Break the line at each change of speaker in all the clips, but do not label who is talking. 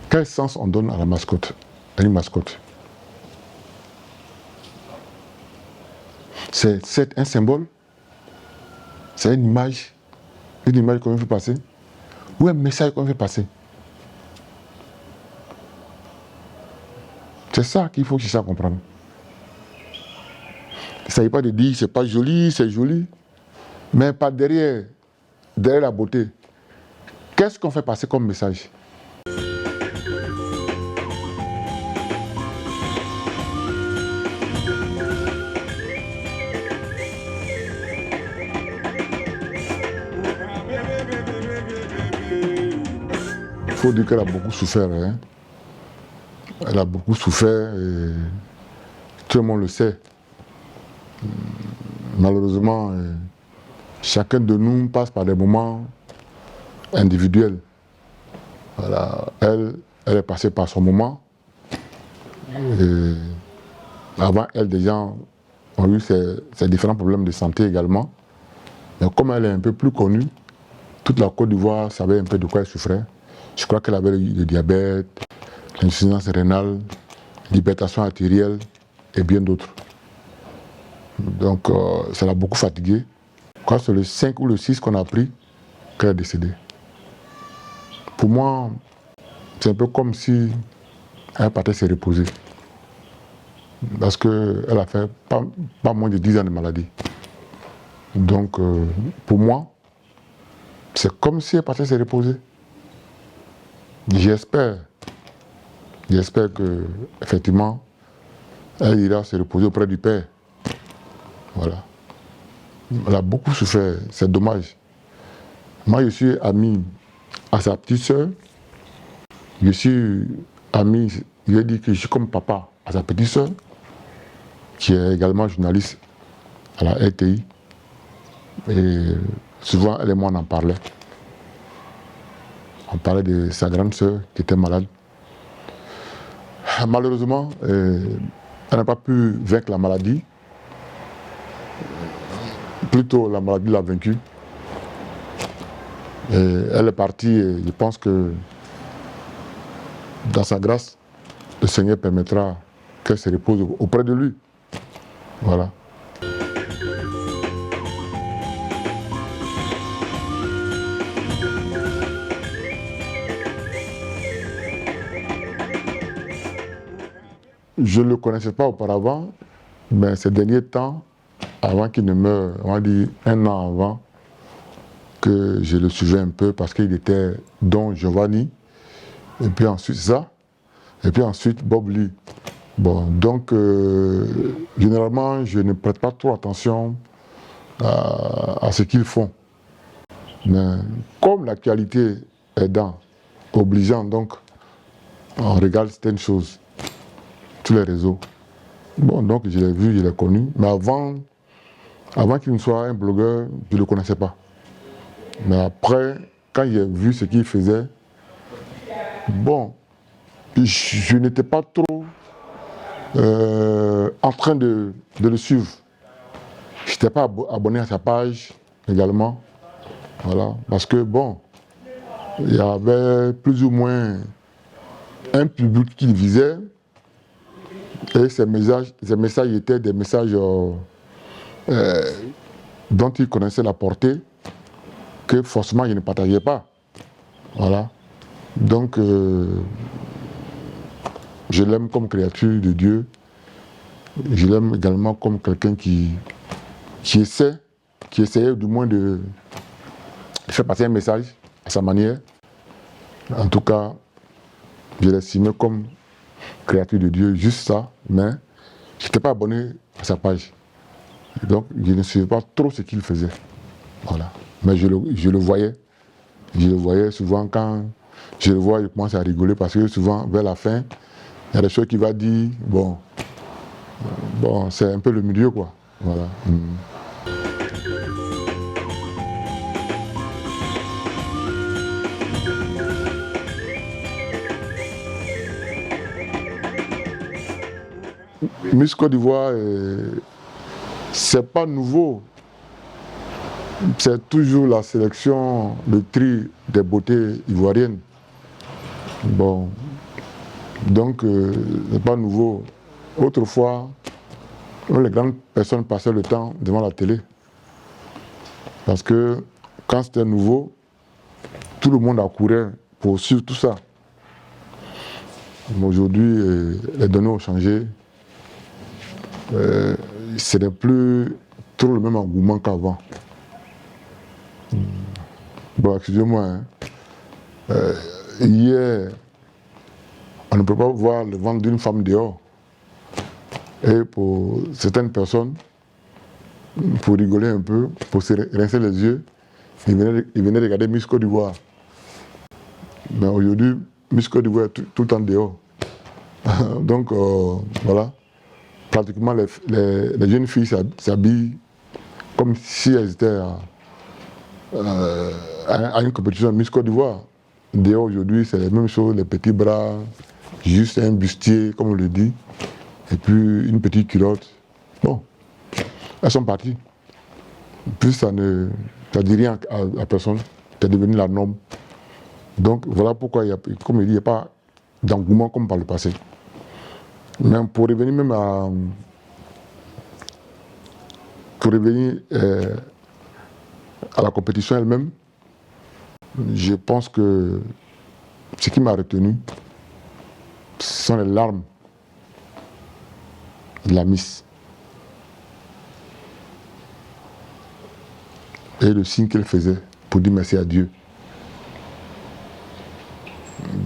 Quel sens on donne à la mascotte, à une mascotte? C'est un symbole? C'est une image qu'on veut passer? Ou un message qu'on veut passer? C'est ça qu'il faut chercher à comprendre. Il ne s'agit pas de dire c'est pas joli, c'est joli, mais pas derrière la beauté. Qu'est-ce qu'on fait passer comme message? Il faut dire qu'elle a beaucoup souffert. Hein? Elle a beaucoup souffert et tout le monde le sait. Malheureusement, chacun de nous passe par des moments individuels. Voilà. Elle est passée par son moment. Et avant elle, des gens ont eu ces différents problèmes de santé également. Mais comme elle est un peu plus connue, toute la Côte d'Ivoire savait un peu de quoi elle souffrait. Je crois qu'elle avait le diabète, l'insuffisance rénale, l'hypertension artérielle et bien d'autres. Donc ça l'a beaucoup fatiguée. Je crois que c'est le 5 ou le 6 qu'on a appris qu'elle est décédée. Pour moi, c'est un peu comme si elle partait se reposer. Parce qu'elle a fait pas moins de 10 ans de maladie. Donc pour moi, c'est comme si elle partait se reposer. J'espère que effectivement, elle ira se reposer auprès du Père. Voilà. Elle a beaucoup souffert, c'est dommage. Moi, je suis ami à sa petite soeur. Je suis ami, je lui ai dit que je suis comme papa à sa petite soeur, qui est également journaliste à la RTI. Et souvent, elle et moi, on en parlait. On parlait de sa grande soeur qui était malade. Malheureusement, elle n'a pas pu vaincre la maladie. Plutôt, la maladie l'a vaincue. Et elle est partie et je pense que dans sa grâce, le Seigneur permettra qu'elle se repose auprès de lui. Voilà. Je ne le connaissais pas auparavant, mais ces derniers temps, avant qu'il ne meure, on va dire 1 an avant, que je le suivais un peu parce qu'il était Don Giovanni, et puis ensuite ça, et puis ensuite Bob Lee. Bon, donc généralement, je ne prête pas trop attention à ce qu'ils font. Mais comme l'actualité est obligeant, donc on regarde certaines choses sur les réseaux. Bon, donc je l'ai vu, je l'ai connu, mais avant qu'il ne soit un blogueur, je ne le connaissais pas. Mais après, quand j'ai vu ce qu'il faisait, bon, je n'étais pas trop en train de le suivre. Je n'étais pas abonné à sa page également. Voilà, parce que bon, il y avait plus ou moins un public qu'il visait et ces messages étaient des messages dont il connaissait la portée que forcément il ne partageait pas. Voilà. Donc, je l'aime comme créature de Dieu. Je l'aime également comme quelqu'un qui essayait du moins de faire passer un message à sa manière. En tout cas, je l'estimais comme créature de Dieu, juste ça, mais je n'étais pas abonné à sa page. Donc, je ne suivais pas trop ce qu'il faisait. Voilà. Mais je le voyais. Je le voyais souvent quand je le vois, je commence à rigoler parce que souvent, vers la fin, il y a des choses qu'il va dire, bon, c'est un peu le milieu, quoi. Voilà. Miss Côte d'Ivoire, c'est pas nouveau. C'est toujours la sélection, le tri des beautés ivoiriennes. Bon, Donc, c'est pas nouveau. Autrefois, les grandes personnes passaient le temps devant la télé. Parce que quand c'était nouveau, tout le monde accourait pour suivre tout ça. Aujourd'hui, les données ont changé. Ce n'est plus trop le même engouement qu'avant. Bon, excusez-moi. Hein. Hier, on ne peut pas voir le ventre d'une femme dehors. Et pour certaines personnes, pour rigoler un peu, pour se rincer les yeux, ils venaient regarder Miss Côte d'Ivoire. Mais aujourd'hui, Miss Côte d'Ivoire est tout le temps dehors. Donc, voilà. Pratiquement, les jeunes filles s'habillent comme si elles étaient à une compétition de Miss Côte d'Ivoire. Dehors, aujourd'hui, c'est la même chose, les petits bras, juste un bustier, comme on le dit, et puis une petite culotte. Bon, elles sont parties. Puis ça dit rien à personne, c'est devenu la norme. Donc voilà pourquoi, comme il dit, il n'y a pas d'engouement comme par le passé. Mais pour revenir même à la compétition elle-même, je pense que ce qui m'a retenu, ce sont les larmes de la Miss. Et le signe qu'elle faisait pour dire merci à Dieu.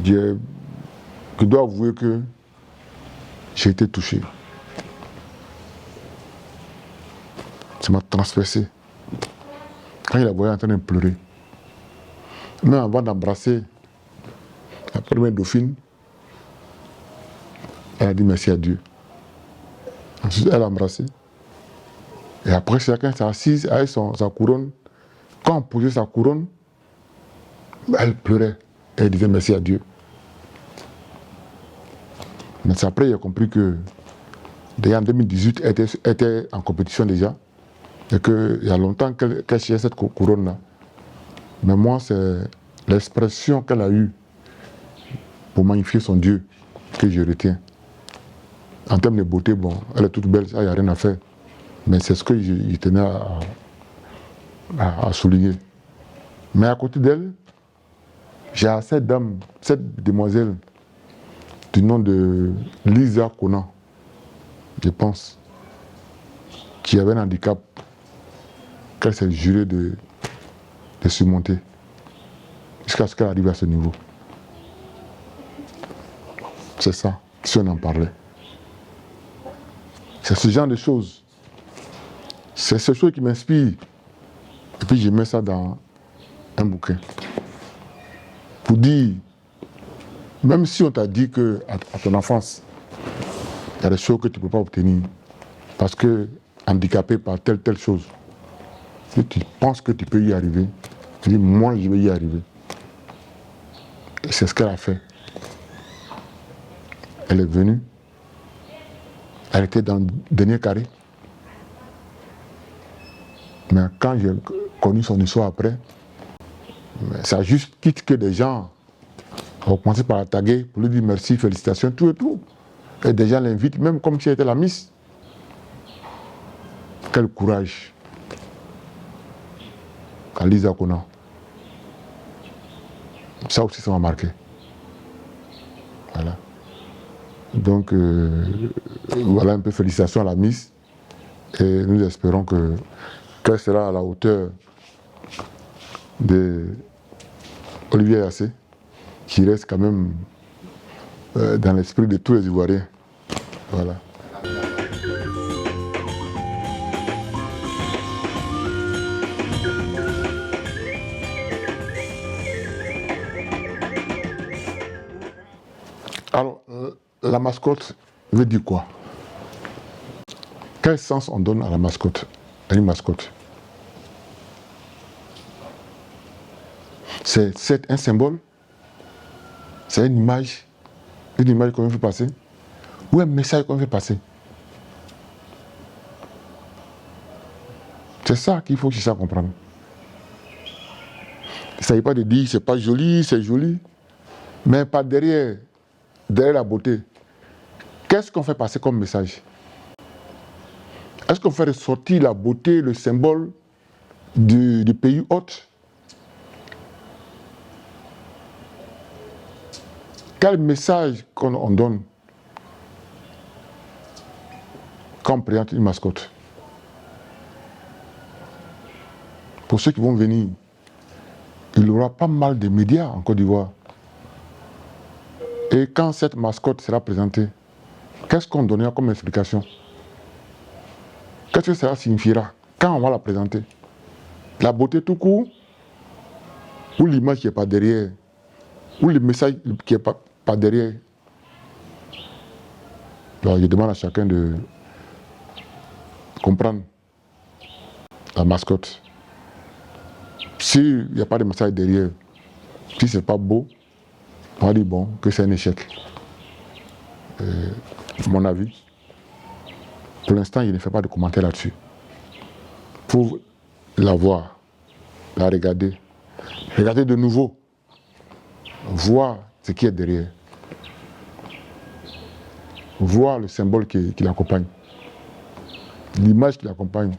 Je dois avouer que j'ai été touché. Ça m'a transpercé. Quand il la voyait en train de pleurer, même avant d'embrasser la première dauphine, elle a dit merci à Dieu. Ensuite, elle a embrassé. Et après, chacun s'est assis avec sa couronne. Quand on posait sa couronne, elle pleurait. Elle disait merci à Dieu. Mais c'est après, j'ai compris que, déjà en 2018, elle était en compétition déjà. Et qu'il y a longtemps qu'elle cherchait cette couronne-là. Mais moi, c'est l'expression qu'elle a eue pour magnifier son Dieu que je retiens. En termes de beauté, bon, elle est toute belle, ça, il n'y a rien à faire. Mais c'est ce que je tenais à souligner. Mais à côté d'elle, j'ai cette dame, cette demoiselle, du nom de Lisa Conan, je pense, qui avait un handicap qu'elle s'est jurée de surmonter jusqu'à ce qu'elle arrive à ce niveau. C'est ça, si on en parlait. C'est ce genre de choses. C'est ce chose qui m'inspire. Et puis je mets ça dans un bouquin. Pour dire, même si on t'a dit qu'à ton enfance, il y a des choses que tu ne peux pas obtenir, parce que handicapé par telle chose, que tu penses que tu peux y arriver, tu dis, moi je vais y arriver. Et c'est ce qu'elle a fait. Elle est venue, elle était dans le dernier carré. Mais quand j'ai connu son histoire après, ça a juste quitte que des gens ont commencé par la taguer pour lui dire merci, félicitations, tout et tout. Et des gens l'invitent, même comme si elle était la Miss. Quel courage. À Lisa Conan. Ça aussi, ça m'a marqué. Voilà. Donc, voilà un peu félicitations à la Miss. Et nous espérons qu'elle sera à la hauteur de Olivier Assé, qui reste quand même dans l'esprit de tous les Ivoiriens. Voilà. Alors, la mascotte veut dire quoi? Quel sens on donne à la mascotte, à une mascotte? C'est un symbole? C'est une image qu'on veut faire passer? Ou un message qu'on veut passer? C'est ça qu'il faut chercher à comprendre. Il ne s'agit pas de dire c'est pas joli, c'est joli. Mais par derrière, derrière la beauté, qu'est-ce qu'on fait passer comme message? Est-ce qu'on fait ressortir la beauté, le symbole du pays hôte? Quel message qu'on donne quand on présente une mascotte? Pour ceux qui vont venir, il y aura pas mal de médias en Côte d'Ivoire. Et quand cette mascotte sera présentée, qu'est-ce qu'on donnera comme explication? Qu'est-ce que cela signifiera quand on va la présenter? La beauté tout court, ou l'image qui n'est pas derrière, ou le message qui n'est pas derrière. Alors je demande à chacun de comprendre la mascotte. S'il n'y a pas de message derrière, si ce n'est pas beau, on va dire bon, que c'est un échec. Mon avis, pour l'instant, je ne fais pas de commentaire là-dessus. Pour la voir, la regarder de nouveau, voir ce qui est derrière, voir le symbole qui l'accompagne, l'image qui l'accompagne,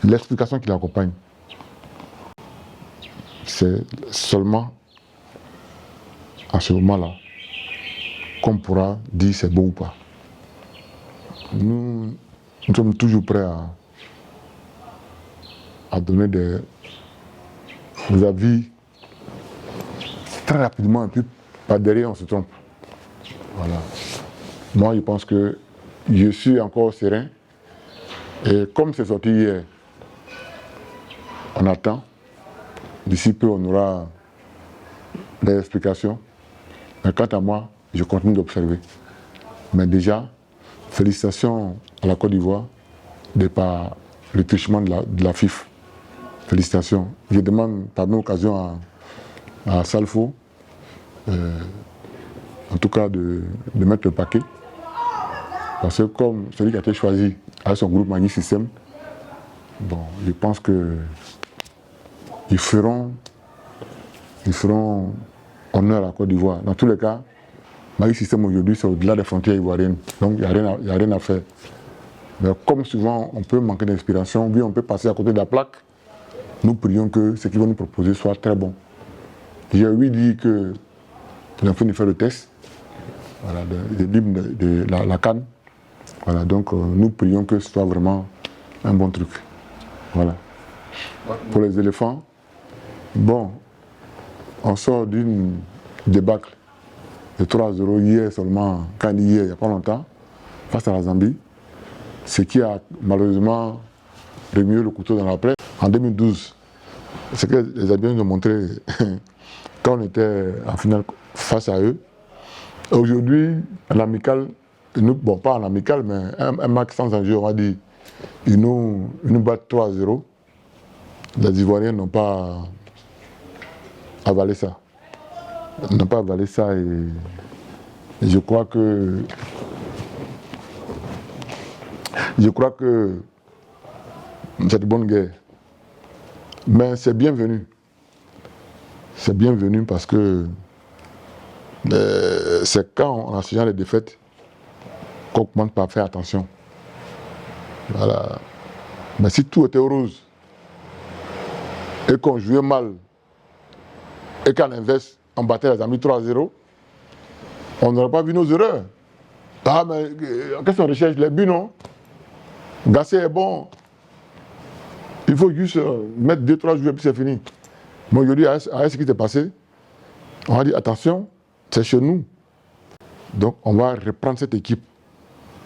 l'explication qui l'accompagne. C'est seulement à ce moment-là qu'on pourra dire c'est beau ou pas. Nous sommes toujours prêts à donner des avis très rapidement, et puis par derrière on se trompe. Voilà. Moi je pense que je suis encore serein, et comme c'est sorti hier, on attend. D'ici peu on aura des explications. Mais quant à moi, je continue d'observer. Mais déjà, félicitations à la Côte d'Ivoire de par le truchement de la FIF. Félicitations. Je demande par même occasion à Salfo, en tout cas de mettre le paquet. Parce que comme celui qui a été choisi avec son groupe Magni System, bon, je pense que ils feront honneur à la Côte d'Ivoire. Dans tous les cas, Magni System aujourd'hui, c'est au-delà des frontières ivoiriennes. Donc, il n'y a rien à faire. Mais comme souvent, on peut manquer d'inspiration, oui, on peut passer à côté de la plaque, nous prions que ce qu'ils vont nous proposer soit très bon. J'ai ouï dire que nous avons fait le test, voilà, de la canne. Voilà, donc nous prions que ce soit vraiment un bon truc. Voilà. Pour les éléphants, bon, on sort d'une débâcle de 3-0 hier seulement, quand il n'y a pas longtemps, face à la Zambie, ce qui a malheureusement remué le couteau dans la plaie. En 2012, ce que les Zambiens nous ont montré quand on était en finale face à eux. Aujourd'hui, en amical, bon pas en amical, mais un match sans enjeu, on va dire, ils nous battent 3-0. Les Ivoiriens n'ont pas avalé ça. Ils n'ont pas avalé ça et je crois que c'est de bonne guerre. Mais c'est bienvenu. C'est bienvenu parce que c'est quand on a ce genre de défaites qu'on commence par faire attention. Voilà. Mais si tout était rose et qu'on jouait mal et qu'à l'inverse, on battait les amis 3-0, on n'aurait pas vu nos erreurs. Ah, mais qu'est-ce qu'on recherche? Les buts, non? Gassé est bon. Il faut juste mettre 2-3 joueurs et puis c'est fini. Mais aujourd'hui, avec ce qui s'est passé, on va dire attention, c'est chez nous. Donc on va reprendre cette équipe,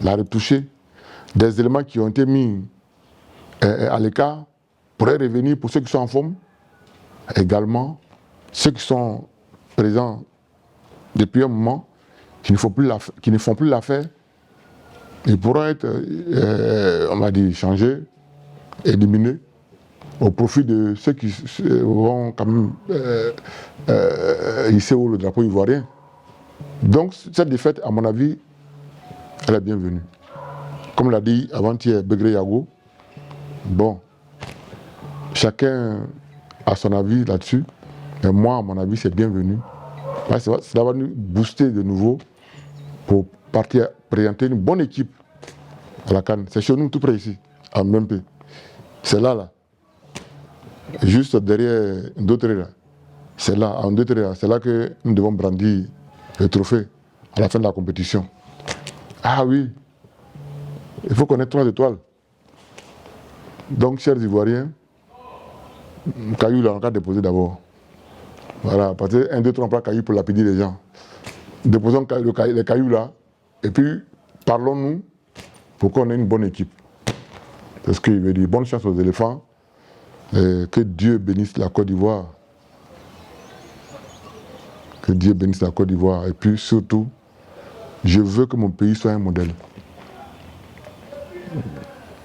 la retoucher. Des éléments qui ont été mis à l'écart pourraient revenir pour ceux qui sont en forme. Également, ceux qui sont présents depuis un moment, qui ne font plus l'affaire, ils pourront être, on va dire, changés, éliminés, au profit de ceux qui vont quand même hisser haut le drapeau ivoirien. Donc cette défaite, à mon avis, elle est bienvenue. Comme l'a dit avant-hier Begré Yago, bon, chacun a son avis là-dessus, mais moi, à mon avis, c'est bienvenu. Ça va nous booster de nouveau pour partir présenter une bonne équipe à la CAN. C'est chez nous tout près ici, à Mbempe. C'est là. Juste derrière d'autres là. C'est là, en d'autres là. C'est là que nous devons brandir le trophée à la fin de la compétition. Ah oui, il faut connaître 3 étoiles. Donc, chers Ivoiriens, caillou là, on va déposer d'abord. Voilà, parce que 1, 2, 3, pas caillou pour lapider les gens. Déposons les cailloux là, et puis parlons-nous pour qu'on ait une bonne équipe. C'est ce qu'il veut dire. Bonne chance aux éléphants. Et que Dieu bénisse la Côte d'Ivoire. Que Dieu bénisse la Côte d'Ivoire. Et puis surtout, je veux que mon pays soit un modèle.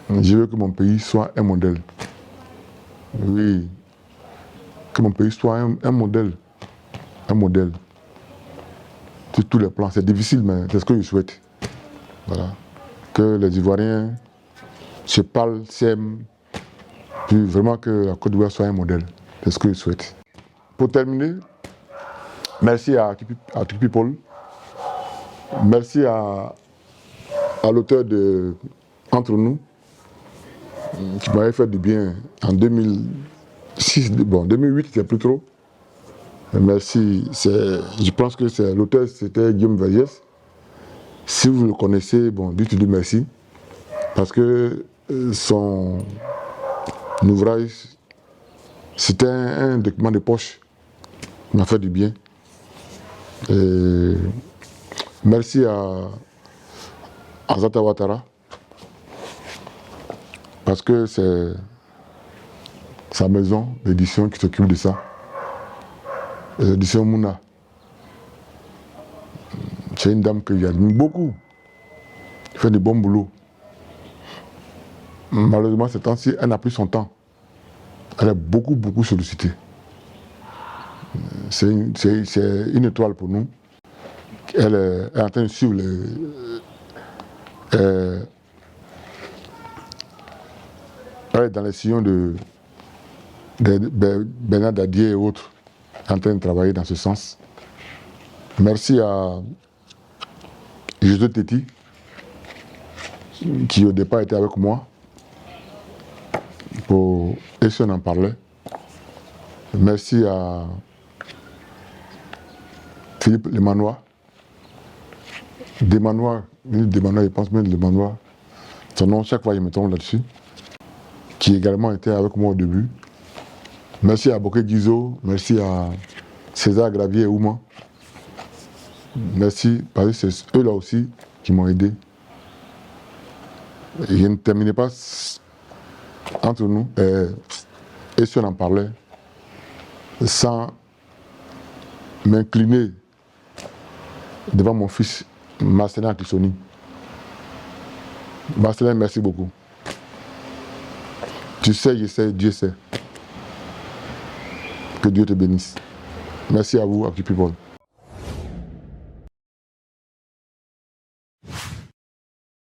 Je veux que mon pays soit un modèle. Oui. Que mon pays soit un modèle. Un modèle. Sur tous les plans. C'est difficile, mais c'est ce que je souhaite. Voilà. Que les Ivoiriens se parlent, s'aiment, puis vraiment que la Côte d'Ivoire soit un modèle. C'est ce que je souhaite. Pour terminer, merci à Trick People. Merci à l'auteur de Entre nous, qui m'avait fait du bien en 2006, bon, 2008, c'est plus trop. Merci. Je pense que l'auteur, c'était Guillaume Vergès. Si vous le connaissez, bon, dites-lui merci. Parce que son ouvrage, c'était un document de poche qui m'a fait du bien. Et merci à Azata Ouattara, parce que c'est sa maison d'édition qui s'occupe de ça. L'édition Mouna. C'est une dame que j'admire beaucoup. Elle fait du bon boulot. Malheureusement, ces temps-ci, elle n'a plus son temps. Elle est beaucoup sollicitée. C'est une étoile pour nous. Elle est en train de suivre elle est dans les sillons de Bernard Dadier et autres, en train de travailler dans ce sens. Merci à José Téti, qui au départ était avec moi, et si on en parlait. Merci à Philippe Lemanois, Desmanois, je pense même Lemanois, son nom, chaque fois il me tombe là-dessus, qui également était avec moi au début. Merci à Bokeh Guizot, merci à César Gravier et Ouma. Merci, parce que c'est eux là aussi qui m'ont aidé. Et je ne terminais pas entre nous, et si on en parlait, sans m'incliner devant mon fils, Marcelin Akissoni. Marcelin, merci beaucoup. Tu sais, je sais, Dieu sait. Que Dieu te bénisse. Merci à vous, à People.